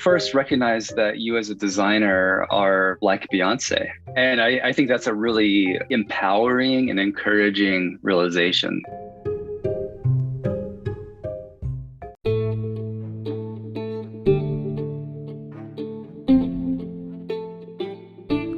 first recognized that you as a designer are like Beyonce. And I think that's a really empowering and encouraging realization.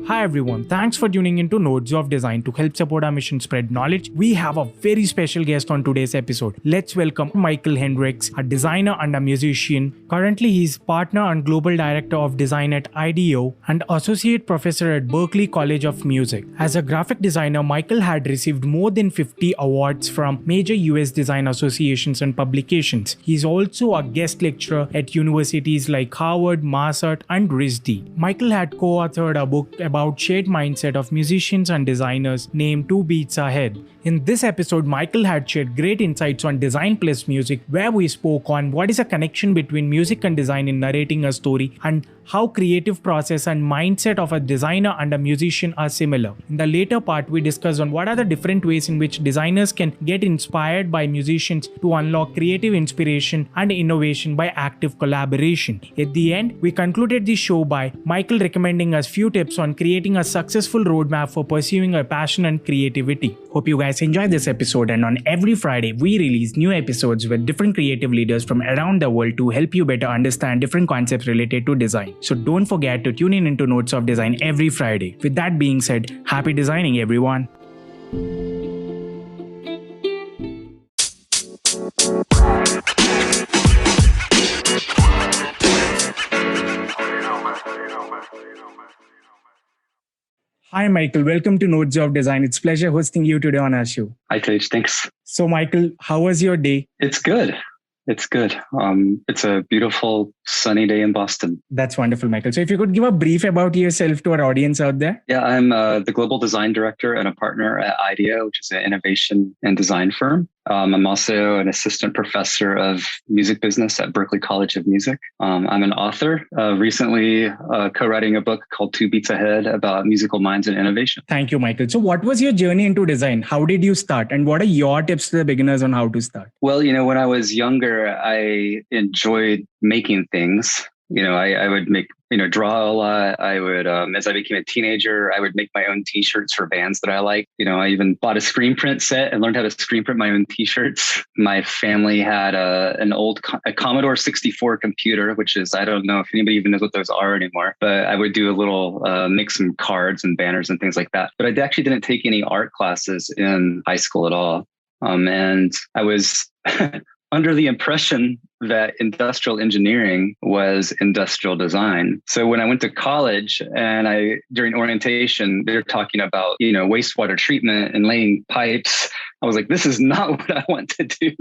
Hi everyone, thanks for tuning into Nodes of Design. To help support our mission spread knowledge, we have a very special guest on today's episode. Let's welcome Michael Hendrix, a designer and a musician. Currently, he's partner and global director of design at IDEO and associate professor at Berklee College of Music. As a graphic designer, Michael had received more than 50 awards from major US design associations and publications. He's also a guest lecturer at universities like Harvard, Massart, and RISD. Michael had co-authored a book about shared mindset of musicians and designers named 2 Beats Ahead. In this episode, Michael had shared great insights on design plus music, where we spoke on what is a connection between music and design in narrating a story and how creative process and mindset of a designer and a musician are similar. In the later part, we discussed on what are the different ways in which designers can get inspired by musicians to unlock creative inspiration and innovation by active collaboration. At the end, we concluded the show by Michael recommending us few tips on creating a successful roadmap for pursuing a passion and creativity. Hope you guys enjoyed this episode, and on every Friday, we release new episodes with different creative leaders from around the world to help you better understand different concepts related to design. So don't forget to tune in into Notes of Design every Friday. With that being said, happy designing everyone. Hi Michael, welcome to Nodes of Design. It's a pleasure hosting you today on our show. Hi, Tej. Thanks. So Michael, how was your day? It's good. It's good. It's a beautiful sunny day in Boston. That's wonderful, Michael. So if you could give a brief about yourself to our audience out there. Yeah, I'm the global design director and a partner at IDEO, which is an innovation and design firm. I'm also an assistant professor of music business at Berklee College of Music. I'm an author, recently co-writing a book called 2 Beats Ahead about musical minds and innovation. Thank you, Michael. So what was your journey into design? How did you start? And what are your tips to the beginners on how to start? Well, when I was younger, I enjoyed making things. I would make, draw a lot. I would, as I became a teenager, I would make my own t-shirts for bands that I liked. I even bought a screen print set and learned how to screen print my own t-shirts. My family had an old Commodore 64 computer, which is, I don't know if anybody even knows what those are anymore, but I would do a little, make some cards and banners and things like that. But I actually didn't take any art classes in high school at all. And I was under the impression that industrial engineering was industrial design. So when I went to college and during orientation, they're talking about, wastewater treatment and laying pipes. I was like, this is not what I want to do.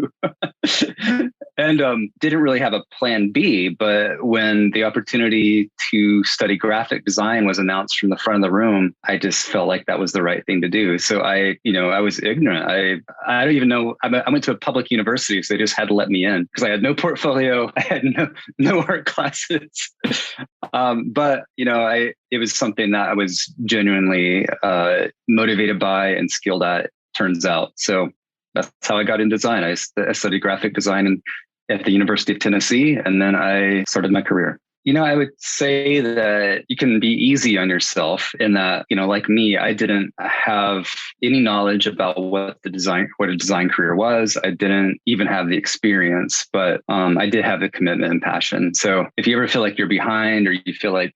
And didn't really have a plan B. But when the opportunity to study graphic design was announced from the front of the room, I just felt like that was the right thing to do. So I was ignorant. I don't even know. I went to a public university, so they just had to let me in because I had no portfolio. I had no art classes. But it was something that I was genuinely motivated by and skilled at, turns out. So that's how I got into design. I studied graphic design at the University of Tennessee, and then I started my career. I would say that you can be easy on yourself in that, like me, I didn't have any knowledge about what a design career was. I didn't even have the experience, but I did have the commitment and passion. So if you ever feel like you're behind or you feel like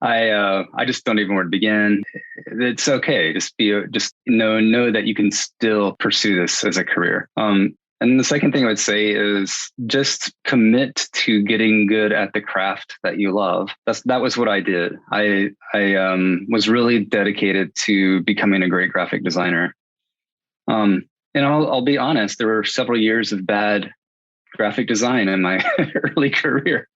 I just don't even know where to begin, it's okay. Just know that you can still pursue this as a career. And the second thing I would say is just commit to getting good at the craft that you love. That was what I did. I was really dedicated to becoming a great graphic designer. And I'll be honest, there were several years of bad graphic design in my early career.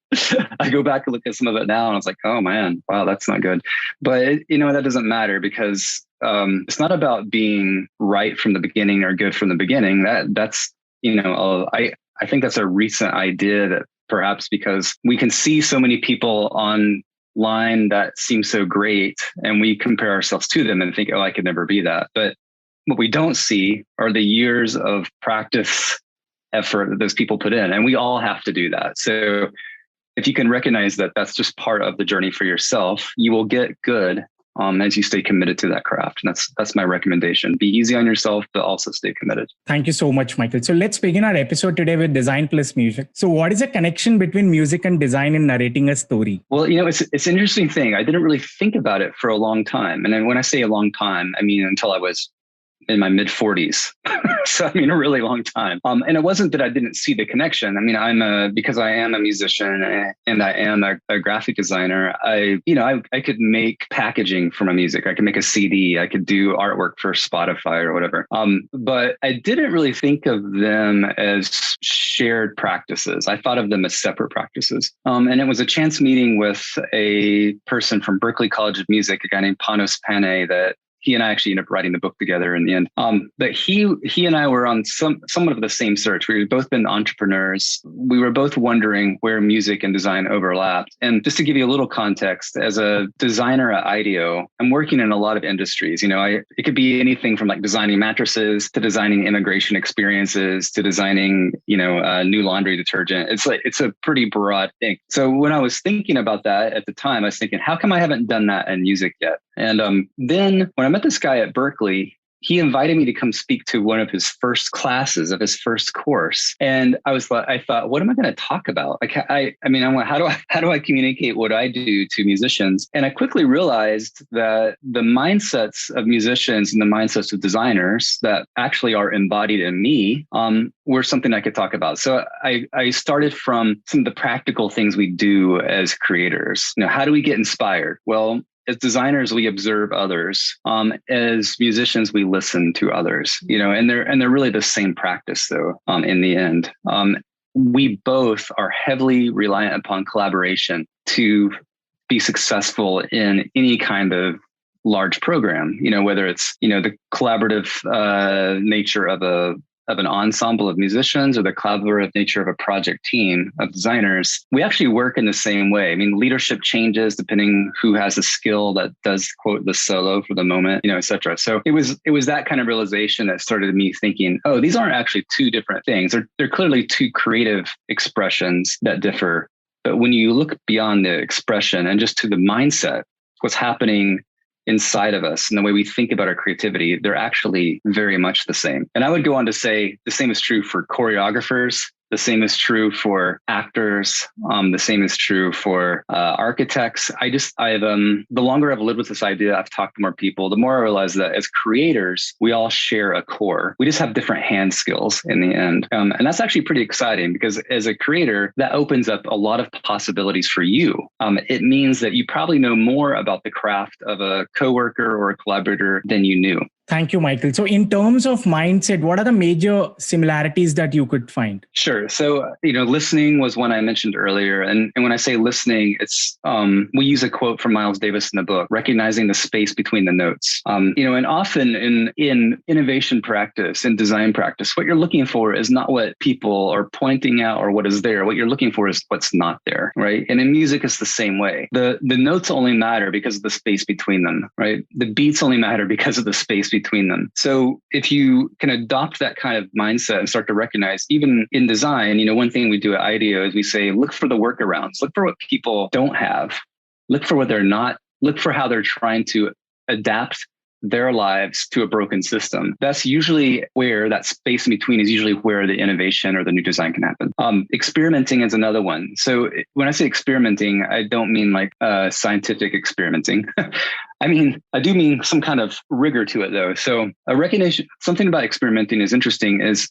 I go back and look at some of it now and I was like, oh man, wow, that's not good. But that doesn't matter because it's not about being right from the beginning or good from the beginning. That's I think that's a recent idea that perhaps because we can see so many people online that seem so great and we compare ourselves to them and think, oh, I could never be that. But what we don't see are the years of practice effort that those people put in. And we all have to do that. So if you can recognize that that's just part of the journey for yourself, you will get good as you stay committed to that craft. And that's my recommendation. Be easy on yourself, but also stay committed. Thank you so much, Michael. So let's begin our episode today with design plus music. So what is the connection between music and design in narrating a story? Well, it's an interesting thing. I didn't really think about it for a long time. And then when I say a long time, I mean until I was in my mid 40s. So, I mean, a really long time. And it wasn't that I didn't see the connection. I mean, because I am a musician and I am a graphic designer, I could make packaging for my music. I could make a CD. I could do artwork for Spotify or whatever. But I didn't really think of them as shared practices. I thought of them as separate practices. And it was a chance meeting with a person from Berklee College of Music, a guy named Panos Panay, that he and I actually ended up writing the book together in the end. But he and I were on somewhat of the same search. We had both been entrepreneurs. We were both wondering where music and design overlapped. And just to give you a little context, as a designer at IDEO, I'm working in a lot of industries. It could be anything from like designing mattresses to designing immigration experiences to designing, new laundry detergent. It's a pretty broad thing. So when I was thinking about that at the time, I was thinking, how come I haven't done that in music yet? And then when I met this guy at Berklee, he invited me to come speak to one of his first classes of his first course. And I thought, what am I going to talk about? Like, how do I communicate what I do to musicians? And I quickly realized that the mindsets of musicians and the mindsets of designers that actually are embodied in me were something I could talk about. So I started from some of the practical things we do as creators. How do we get inspired? Well, as designers, we observe others. As musicians, we listen to others. And they're really the same practice, though. In the end, we both are heavily reliant upon collaboration to be successful in any kind of large program. Whether it's the collaborative nature of an ensemble of musicians or the collaborative nature of a project team of designers, we actually work in the same way. I mean, leadership changes depending who has a skill that does, quote, the solo for the moment, et cetera. So it was that kind of realization that started me thinking, oh, these aren't actually two different things. They're clearly two creative expressions that differ. But when you look beyond the expression and just to the mindset, what's happening inside of us and the way we think about our creativity, they're actually very much the same. And I would go on to say the same is true for choreographers. The same is true for actors. The same is true for architects. The longer I've lived with this idea, I've talked to more people, the more I realize that as creators, we all share a core. We just have different hand skills in the end. And that's actually pretty exciting because as a creator, that opens up a lot of possibilities for you. It means that you probably know more about the craft of a coworker or a collaborator than you knew. Thank you, Michael. So in terms of mindset, what are the major similarities that you could find? Sure. So, listening was one I mentioned earlier. And when I say listening, it's, we use a quote from Miles Davis in the book, recognizing the space between the notes. And often in innovation practice and design practice, what you're looking for is not what people are pointing out or what is there. What you're looking for is what's not there, right? And in music, it's the same way. The notes only matter because of the space between them, right? The beats only matter because of the space between them. So if you can adopt that kind of mindset and start to recognize, even in design, one thing we do at IDEO is we say, look for the workarounds, look for what people don't have, look for what they're not, look for how they're trying to adapt their lives to a broken system. That's usually where that space in between is usually where the innovation or the new design can happen. Experimenting is another one. So when I say experimenting, I don't mean like scientific experimenting. I do mean some kind of rigor to it though. So a recognition, something about experimenting is interesting is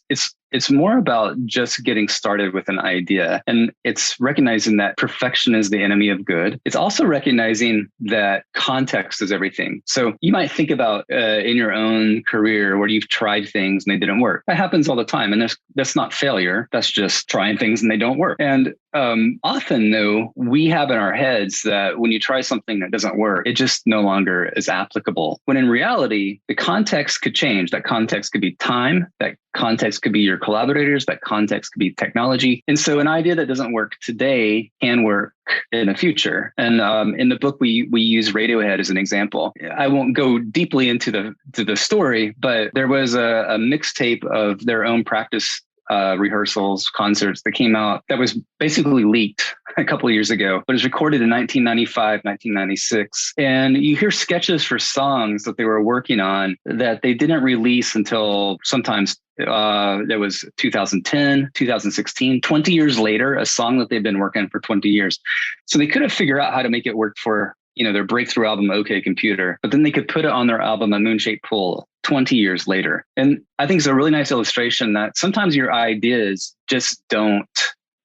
it's more about just getting started with an idea. And it's recognizing that perfection is the enemy of good. It's also recognizing that context is everything. So you might think about in your own career where you've tried things and they didn't work. That happens all the time. And that's not failure. That's just trying things and they don't work. And often though, we have in our heads that when you try something that doesn't work, it just no longer is applicable. When in reality, the context could change. That context could be time. That context could be your collaborators. That context could be technology. And so an idea that doesn't work today can work in the future. And in the book, we use Radiohead as an example. I won't go deeply into the story, but there was a mixtape of their own practice rehearsals, concerts that came out that was basically leaked a couple of years ago, but it was recorded in 1995, 1996. And you hear sketches for songs that they were working on that they didn't release until sometimes there was 2010, 2016, 20 years later, a song that they've been working for 20 years. So they couldn't figure out how to make it work for, their breakthrough album, OK Computer, but then they could put it on their album, A Moon-Shaped Pool, 20 years later. And I think it's a really nice illustration that sometimes your ideas just don't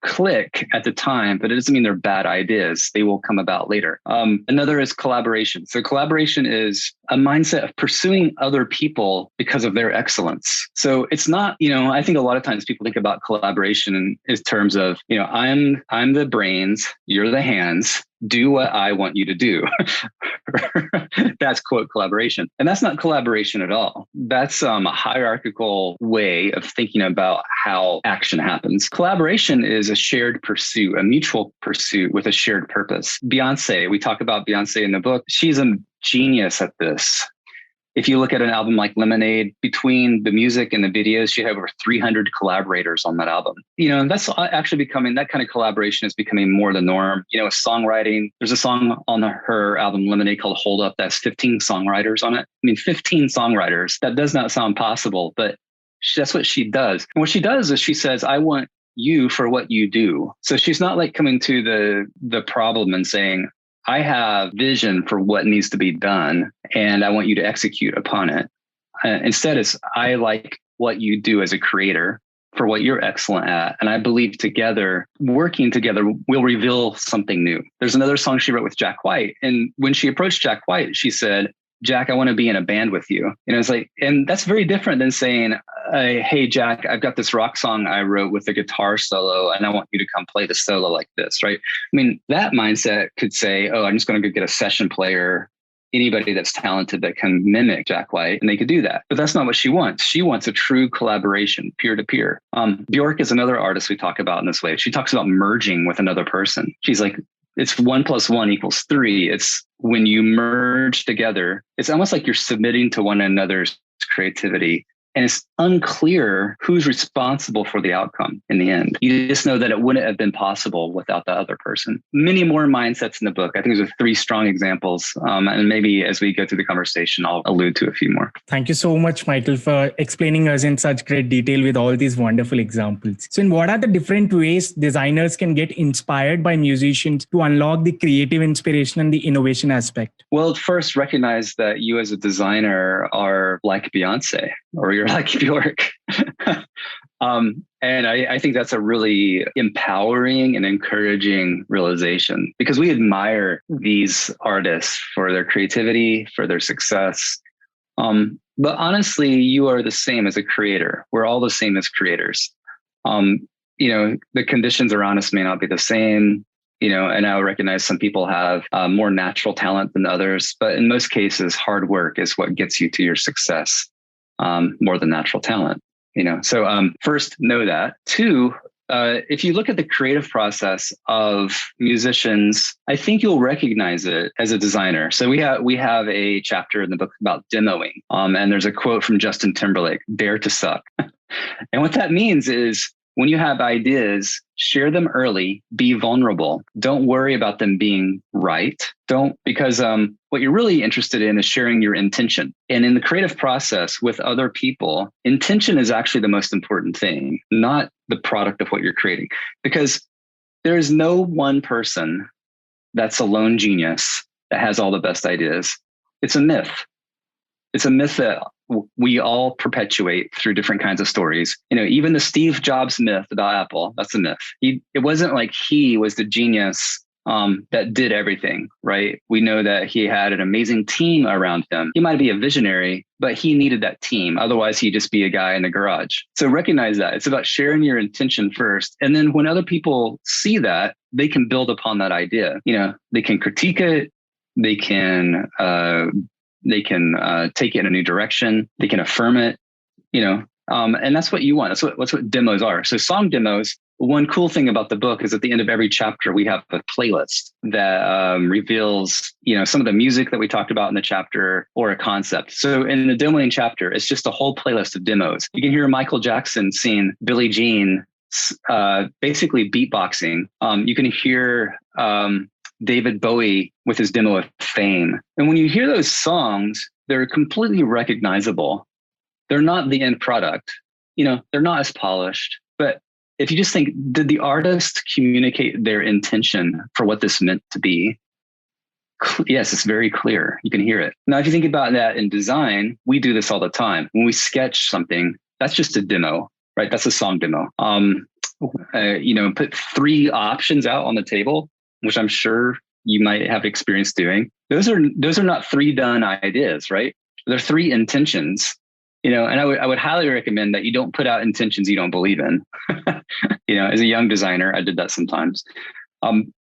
click at the time, but it doesn't mean they're bad ideas. They will come about later. Another is collaboration. So collaboration is a mindset of pursuing other people because of their excellence. So it's not, I think a lot of times people think about collaboration in terms of, I'm the brains, you're the hands, do what I want you to do. That's quote collaboration. And that's not collaboration at all. That's a hierarchical way of thinking about how action happens. Collaboration is a shared pursuit, a mutual pursuit with a shared purpose. Beyonce, we talk about Beyonce in the book. She's a genius at this. If you look at an album like Lemonade, between the music and the videos, she had over 300 collaborators on that album. And that's actually becoming, that kind of collaboration is becoming more the norm. With songwriting, there's a song on her album Lemonade called Hold Up that's 15 songwriters on it. 15 songwriters. That does not sound possible, but that's what she does. And what she does is she says, I want you for what you do. So she's not like coming to the problem and saying, I have vision for what needs to be done, and I want you to execute upon it. Instead, it's I like what you do as a creator for what you're excellent at. And I believe together, working together, will reveal something new. There's another song she wrote with Jack White. And when she approached Jack White, she said, Jack, I want to be in a band with you. It's like, and that's very different than saying, hey, Jack, I've got this rock song I wrote with a guitar solo, and I want you to come play the solo like this, right? That mindset could say, oh, I'm just going to go get a session player, anybody that's talented that can mimic Jack White, and they could do that. But that's not what she wants. She wants a true collaboration, peer to peer. Bjork is another artist we talk about in this way. She talks about merging with another person. She's like, it's 1 + 1 = 3. It's when you merge together, it's almost like you're submitting to one another's creativity. And it's unclear who's responsible for the outcome in the end. You just know that it wouldn't have been possible without the other person. Many more mindsets in the book. I think there's 3 strong examples. And maybe as we go through the conversation, I'll allude to a few more. Thank you so much, Michael, for explaining us in such great detail with all these wonderful examples. So what are the different ways designers can get inspired by musicians to unlock the creative inspiration and the innovation aspect? Well, first recognize that you as a designer are like Beyonce, or you're like Bjork. And I think that's a really empowering and encouraging realization, because we admire these artists for their creativity, for their success. But honestly, you are the same as a creator. We're all the same as creators. The conditions around us may not be the same. And I recognize some people have more natural talent than others, but in most cases, hard work is what gets you to your success. More than natural talent, So first, know that. 2, if you look at the creative process of musicians, I think you'll recognize it as a designer. So we have a chapter in the book about demoing, and there's a quote from Justin Timberlake: "Dare to suck." And what that means is, when you have ideas, share them early, be vulnerable. Don't worry about them being right. Because what you're really interested in is sharing your intention. And in the creative process with other people, intention is actually the most important thing, not the product of what you're creating. Because there is no one person that's a lone genius that has all the best ideas. It's a myth. It's a myth that we all perpetuate through different kinds of stories. Even the Steve Jobs myth about Apple, that's a myth. It wasn't like he was the genius that did everything, right? We know that he had an amazing team around him. He might be a visionary, but he needed that team. Otherwise, he'd just be a guy in the garage. So recognize that. It's about sharing your intention first. And then when other people see that, they can build upon that idea. They can critique it. They can take it in a new direction. They can affirm it, and that's what you want. That's what demos are. So song demos one cool thing about the book is at the end of every chapter, we have a playlist that reveals, some of the music that we talked about in the chapter or a concept. So in the demoing chapter, it's just a whole playlist of demos. You can hear Michael Jackson sing Billie Jean, basically beatboxing. You can hear David Bowie with his demo of Fame. And when you hear those songs, they're completely recognizable. They're not the end product. They're not as polished, but if you just think, did the artist communicate their intention for what this meant to be? Yes, it's very clear. You can hear it. Now, if you think about that in design, we do this all the time. When we sketch something, that's just a demo, right? That's a song demo. Put 3 options out on the table, which I'm sure you might have experience doing. Those are not 3 done ideas, right? They're 3 intentions. And I would highly recommend that you don't put out intentions you don't believe in. As a young designer, I did that sometimes.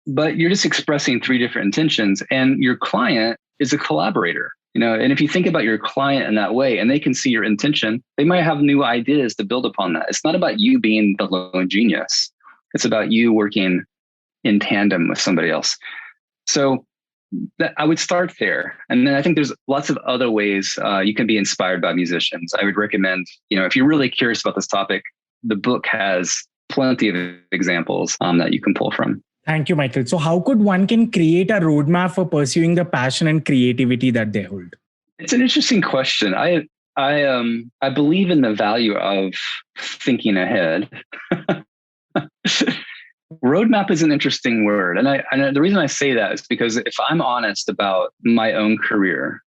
But you're just expressing 3 different intentions, and your client is a collaborator. And if you think about your client in that way, and they can see your intention, they might have new ideas to build upon that. It's not about you being the lone genius. It's about you working in tandem with somebody else. So I would start there. And then I think there's lots of other ways you can be inspired by musicians. I would recommend, if you're really curious about this topic, the book has plenty of examples that you can pull from. Thank you, Michael. So how could one can create a roadmap for pursuing the passion and creativity that they hold? It's an interesting question. I believe in the value of thinking ahead. Roadmap is an interesting word. And the reason I say that is because if I'm honest about my own career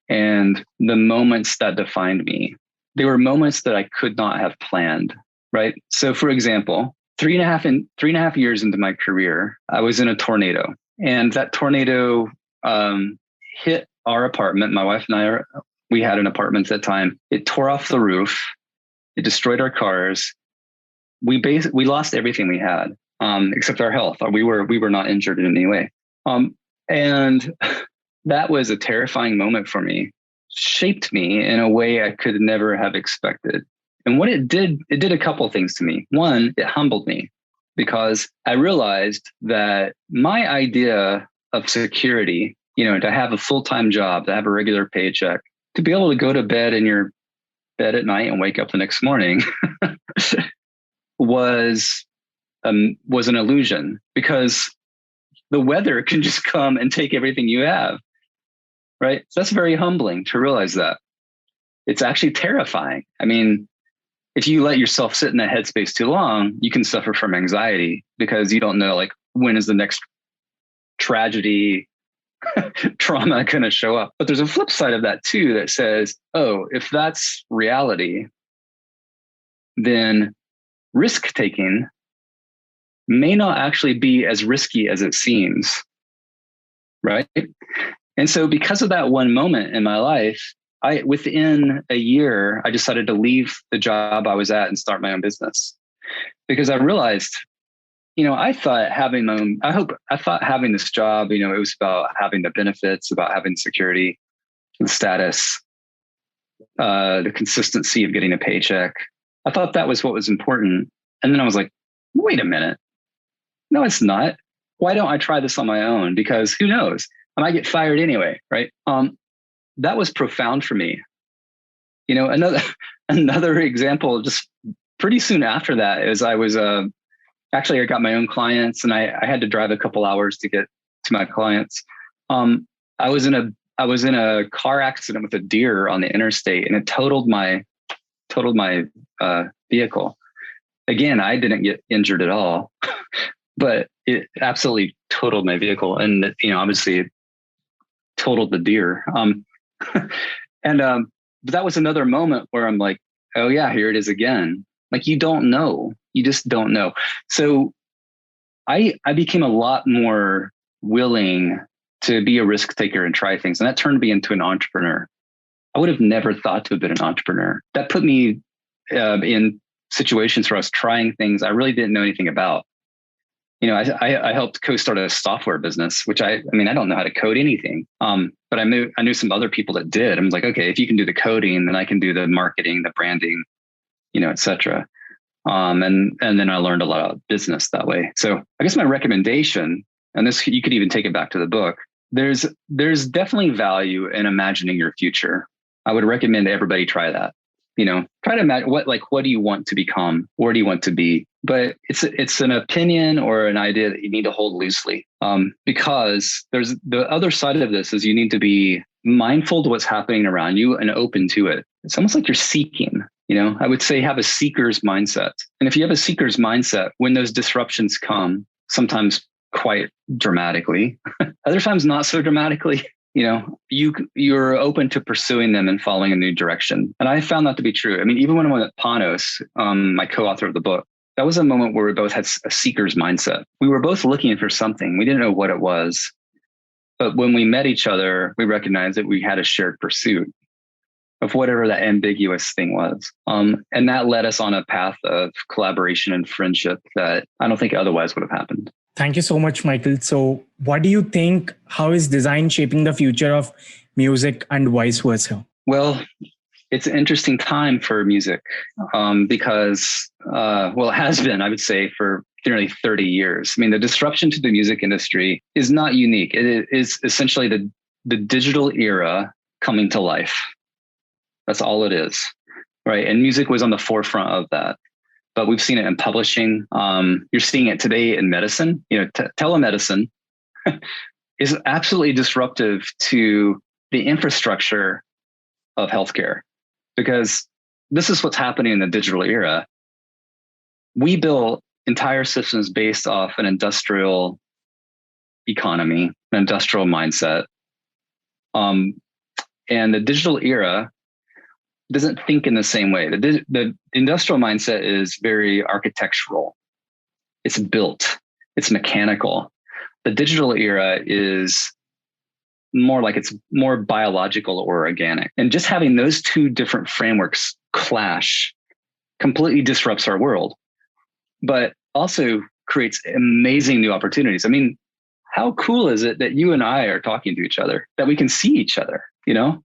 and the moments that defined me, they were moments that I could not have planned, right? So for example, 3.5 years into my career, I was in a tornado, and that tornado hit our apartment. My wife and we had an apartment at that time. It tore off the roof. It destroyed our cars. We lost everything we had. Except our health. We were not injured in any way. And that was a terrifying moment for me, shaped me in a way I could never have expected. And what it did a couple of things to me. One, it humbled me because I realized that my idea of security, to have a full-time job, to have a regular paycheck, to be able to go to bed in your bed at night and wake up the next morning was an illusion, because the weather can just come and take everything you have, right? So that's very humbling to realize that. It's actually terrifying. I mean, if you let yourself sit in that headspace too long, you can suffer from anxiety because you don't know, when is the next tragedy, trauma going to show up. But there's a flip side of that too that says, oh, if that's reality, then risk-taking may not actually be as risky as it seems, right? And so because of that one moment in my life, within a year, I decided to leave the job I was at and start my own business, because I realized, I thought having this job, it was about having the benefits, about having security, the status, the consistency of getting a paycheck. I thought that was what was important. And then I was like, wait a minute. No, it's not. Why don't I try this on my own? Because who knows? I might get fired anyway, right? That was profound for me. Another example, just pretty soon after that, is I was actually I got my own clients, and I had to drive a couple hours to get to my clients. I was in a car accident with a deer on the interstate, and it totaled my vehicle. Again, I didn't get injured at all, but it absolutely totaled my vehicle, and obviously it totaled the deer. But that was another moment where I'm like, oh yeah, here it is again. You don't know. You just don't know. So I became a lot more willing to be a risk taker and try things. And that turned me into an entrepreneur. I would have never thought to have been an entrepreneur. That put me in situations where I was trying things I really didn't know anything about. I helped co-start a software business, which I don't know how to code anything. But I knew some other people that did. I was like, okay, if you can do the coding, then I can do the marketing, the branding, et cetera. And then I learned a lot about business that way. So I guess my recommendation, and this, you could even take it back to the book, there's definitely value in imagining your future. I would recommend everybody try that. Try to imagine what do you want to become? Where do you want to be? But it's an opinion or an idea that you need to hold loosely, because there's the other side of this is you need to be mindful to what's happening around you and open to it. It's almost like you're seeking. I would say have a seeker's mindset. And if you have a seeker's mindset, when those disruptions come, sometimes quite dramatically, other times not so dramatically, you're open to pursuing them and following a new direction. And I found that to be true. I mean, even when I went at Panos, my co-author of the book, that was a moment where we both had a seeker's mindset. We were both looking for something. We didn't know what it was. But when we met each other, we recognized that we had a shared pursuit of whatever that ambiguous thing was. And that led us on a path of collaboration and friendship that I don't think otherwise would have happened. Thank you so much, Michael. So what do you think, how is design shaping the future of music and vice versa? Well, it's an interesting time for music because, it has been, I would say, for nearly 30 years. I mean, the disruption to the music industry is not unique. It is essentially the digital era coming to life. That's all it is, right? And music was on the forefront of that. But we've seen it in publishing. You're seeing it today in medicine. Telemedicine is absolutely disruptive to the infrastructure of healthcare, because this is what's happening in the digital era. We built entire systems based off an industrial economy, an industrial mindset. And the digital era doesn't think in the same way. The industrial mindset is very architectural. It's built, it's mechanical. The digital era is more like it's more biological or organic. And just having those two different frameworks clash completely disrupts our world, but also creates amazing new opportunities. I mean, how cool is it that you and I are talking to each other, that we can see each other,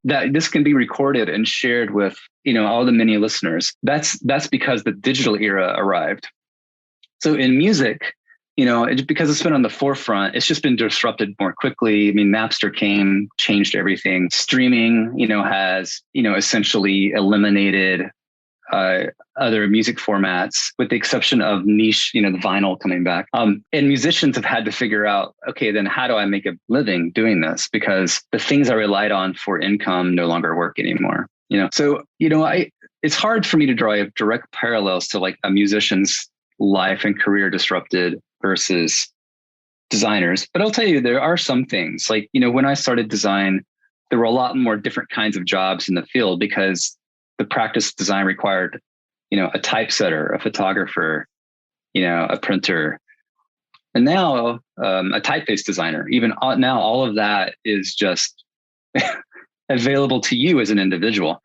that this can be recorded and shared with, all the many listeners. That's because the digital era arrived. So in music, because it's been on the forefront, it's just been disrupted more quickly. I mean, Napster came, changed everything. Streaming, has, essentially eliminated other music formats, with the exception of niche, the vinyl coming back. And musicians have had to figure out, okay, then how do I make a living doing this? Because the things I relied on for income no longer work anymore. So, it's hard for me to draw direct parallels to like a musician's life and career disrupted versus designers. But I'll tell you, there are some things like, when I started design, there were a lot more different kinds of jobs in the field because the practice of design required, a typesetter, a photographer, a printer, and now a typeface designer. Even now, all of that is just available to you as an individual.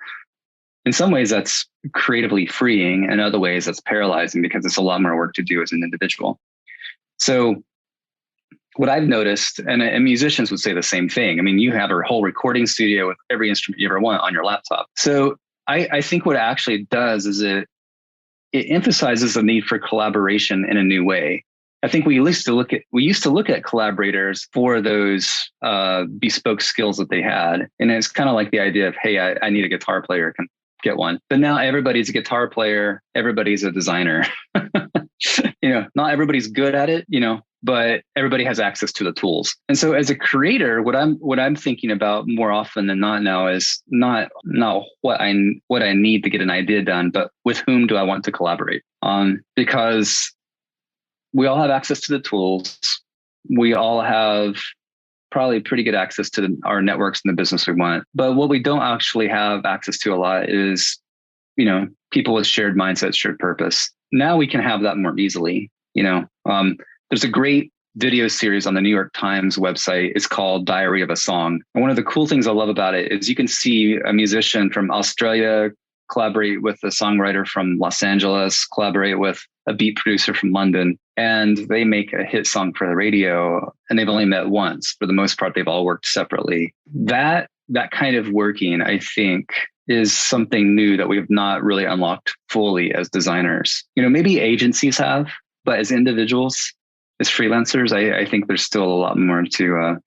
In some ways, that's creatively freeing, and other ways, that's paralyzing because it's a lot more work to do as an individual. So what I've noticed, and musicians would say the same thing. I mean, you have a whole recording studio with every instrument you ever want on your laptop. So I think what it actually does is it emphasizes the need for collaboration in a new way. I think we used to look at collaborators for those bespoke skills that they had, and it's kind of like the idea of, hey, I need a guitar player, can get one. But now everybody's a guitar player, everybody's a designer. Not everybody's good at it, but everybody has access to the tools. And so as a creator, what I'm thinking about more often than not now is not what I need to get an idea done, but with whom do I want to collaborate? Because we all have access to the tools. We all have probably pretty good access to our networks and the business we want. But what we don't actually have access to a lot is, people with shared mindsets, shared purpose. Now we can have that more easily. There's a great video series on the New York Times website. It's called Diary of a Song. And one of the cool things I love about it is you can see a musician from Australia collaborate with a songwriter from Los Angeles, collaborate with a beat producer from London, and they make a hit song for the radio, and they've only met once. For the most part, they've all worked separately. That kind of working, I think, is something new that we've not really unlocked fully as designers. Maybe agencies have, but as individuals, as freelancers, I think there's still a lot more to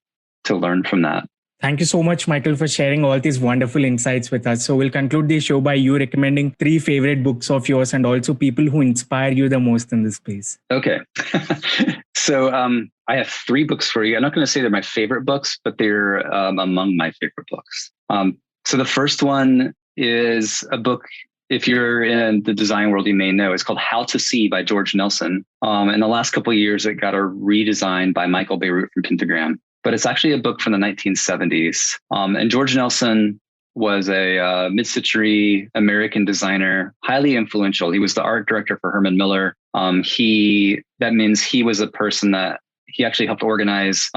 learn from that. Thank you so much, Michael, for sharing all these wonderful insights with us. So we'll conclude the show by you recommending 3 favorite books of yours and also people who inspire you the most in this space. Okay. So I have 3 books for you. I'm not going to say they're my favorite books, but they're among my favorite books. So the first one is a book, if you're in the design world, you may know. It's called How to See by George Nelson. In the last couple of years, it got a redesign by Michael Beirut from Pentagram. But it's actually a book from the 1970s. And George Nelson was a mid-century American designer, highly influential. He was the art director for Herman Miller. That means he was a person that he actually helped organize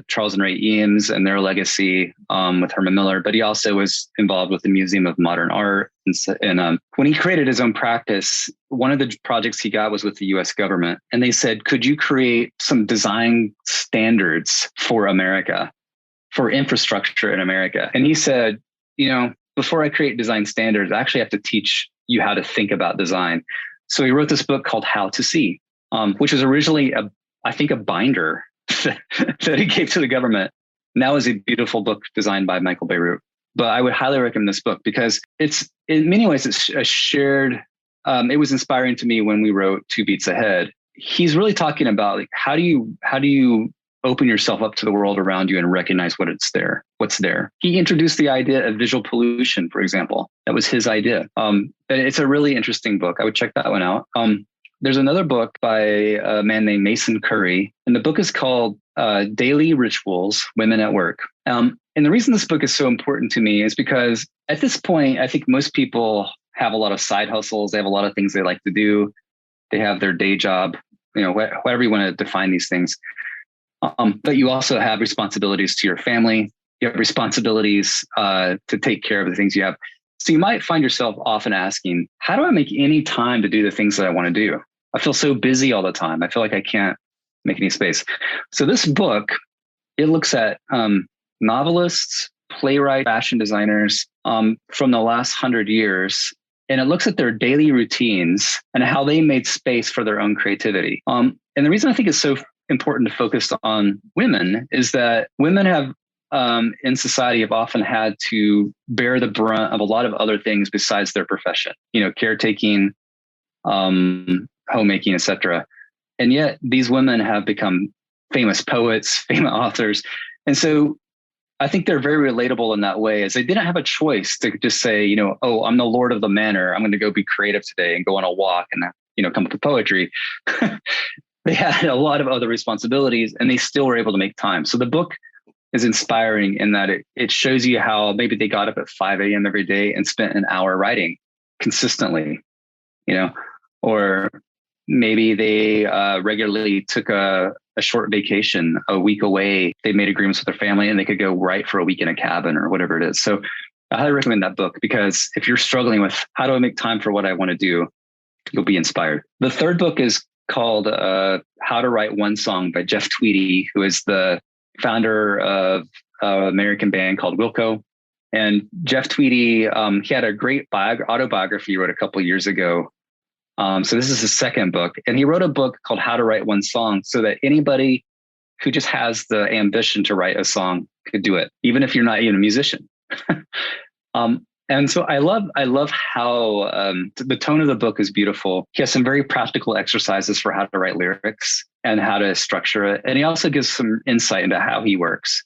Charles and Ray Eames and their legacy with Herman Miller. But he also was involved with the Museum of Modern Art. And when he created his own practice, one of the projects he got was with the US government. And they said, could you create some design standards for America, for infrastructure in America? And he said, before I create design standards, I actually have to teach you how to think about design. So he wrote this book called How to See, which was originally a binder that he gave to the government. Now is a beautiful book designed by Michael Beirut. But I would highly recommend this book because it's, in many ways, it's a shared, it was inspiring to me when we wrote 2 Beats Ahead. He's really talking about like, how do you open yourself up to the world around you and recognize what's there. He introduced the idea of visual pollution, for example. That was his idea. It's a really interesting book. I would check that one out. There's another book by a man named Mason Curry, and the book is called Daily Rituals, Women at Work. And the reason this book is so important to me is because at this point, I think most people have a lot of side hustles. They have a lot of things they like to do. They have their day job, whatever you want to define these things. But you also have responsibilities to your family. You have responsibilities to take care of the things you have. So you might find yourself often asking, how do I make any time to do the things that I want to do? I feel so busy all the time. I feel like I can't make any space. So this book, it looks at novelists, playwrights, fashion designers from the last 100 years. And it looks at their daily routines and how they made space for their own creativity. And the reason I think it's so important to focus on women is that women have in society have often had to bear the brunt of a lot of other things besides their profession, caretaking, homemaking, etc. And yet these women have become famous poets, famous authors. And so I think they're very relatable in that way, as they didn't have a choice to just say, oh, I'm the Lord of the Manor. I'm going to go be creative today and go on a walk and, come up with poetry. They had a lot of other responsibilities and they still were able to make time. So the book is inspiring in that it shows you how maybe they got up at 5 a.m. every day and spent an hour writing consistently, or maybe they regularly took a short vacation, a week away. They made agreements with their family and they could go write for a week in a cabin or whatever it is. So I highly recommend that book because if you're struggling with how do I make time for what I want to do, you'll be inspired. The third book is called How to Write One Song by Jeff Tweedy, who is the founder of an American band called Wilco. And Jeff Tweedy, he had a great autobiography he wrote a couple of years ago. So this is his second book. And he wrote a book called How to Write One Song so that anybody who just has the ambition to write a song could do it, even if you're not even a musician. And so I love how the tone of the book is beautiful. He has some very practical exercises for how to write lyrics and how to structure it. And he also gives some insight into how he works,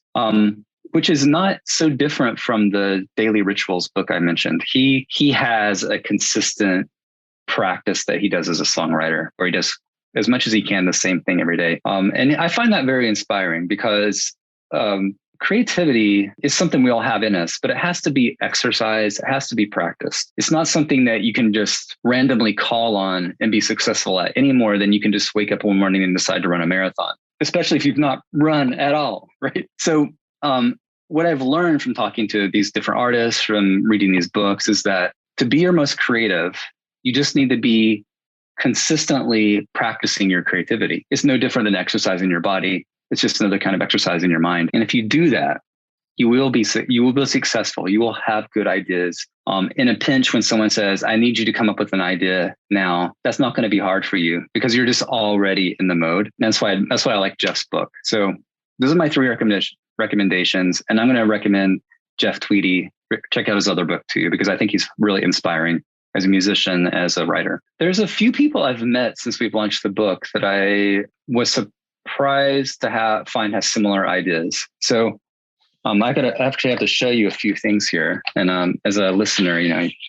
which is not so different from the Daily Rituals book I mentioned. He has a consistent practice that he does as a songwriter, where he does as much as he can the same thing every day. And I find that very inspiring because creativity is something we all have in us, but it has to be exercised. It has to be practiced. It's not something that you can just randomly call on and be successful at any more than you can just wake up one morning and decide to run a marathon, especially if you've not run at all, right? So what I've learned from talking to these different artists, from reading these books, is that to be your most creative, you just need to be consistently practicing your creativity. It's no different than exercising your body. It's just another kind of exercise in your mind. And if you do that, you will be successful. You will have good ideas. In a pinch, when someone says, I need you to come up with an idea now, that's not going to be hard for you because you're just already in the mode. And that's why I like Jeff's book. So those are my 3 recommendations. And I'm going to recommend Jeff Tweedy. Check out his other book too, because I think he's really inspiring as a musician, as a writer. There's a few people I've met since we've launched the book that I was surprised to find has similar ideas. So I actually have to show you a few things here. And as a listener,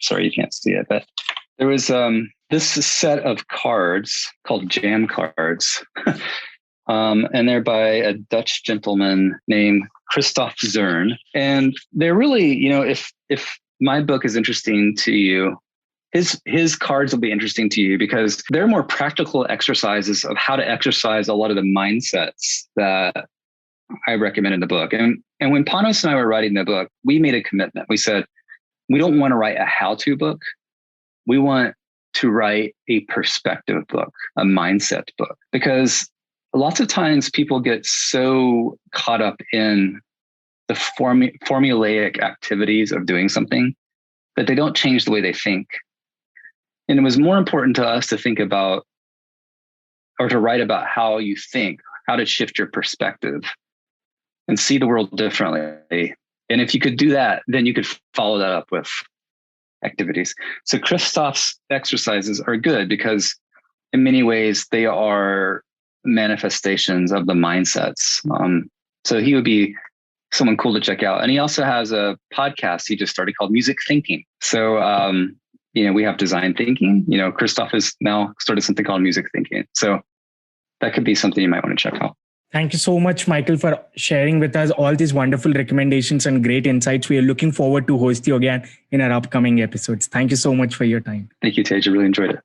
sorry you can't see it, but there was this set of cards called jam cards. And they're by a Dutch gentleman named Christoph Zern. And they're really, if my book is interesting to you, his cards will be interesting to you because they're more practical exercises of how to exercise a lot of the mindsets that I recommend in the book. And when Panos and I were writing the book, we made a commitment. We said, we don't want to write a how-to book. We want to write a perspective book, a mindset book, because lots of times people get so caught up in the formulaic activities of doing something that they don't change the way they think. And it was more important to us to think about, or to write about how you think, how to shift your perspective and see the world differently. And if you could do that, then you could follow that up with activities. So Christoph's exercises are good because in many ways they are manifestations of the mindsets. So he would be someone cool to check out. And he also has a podcast he just started called Music Thinking. So, we have design thinking. Christoph has now started something called Music Thinking. So that could be something you might want to check out. Thank you so much, Michael, for sharing with us all these wonderful recommendations and great insights. We are looking forward to host you again in our upcoming episodes. Thank you so much for your time. Thank you, Tej. I really enjoyed it.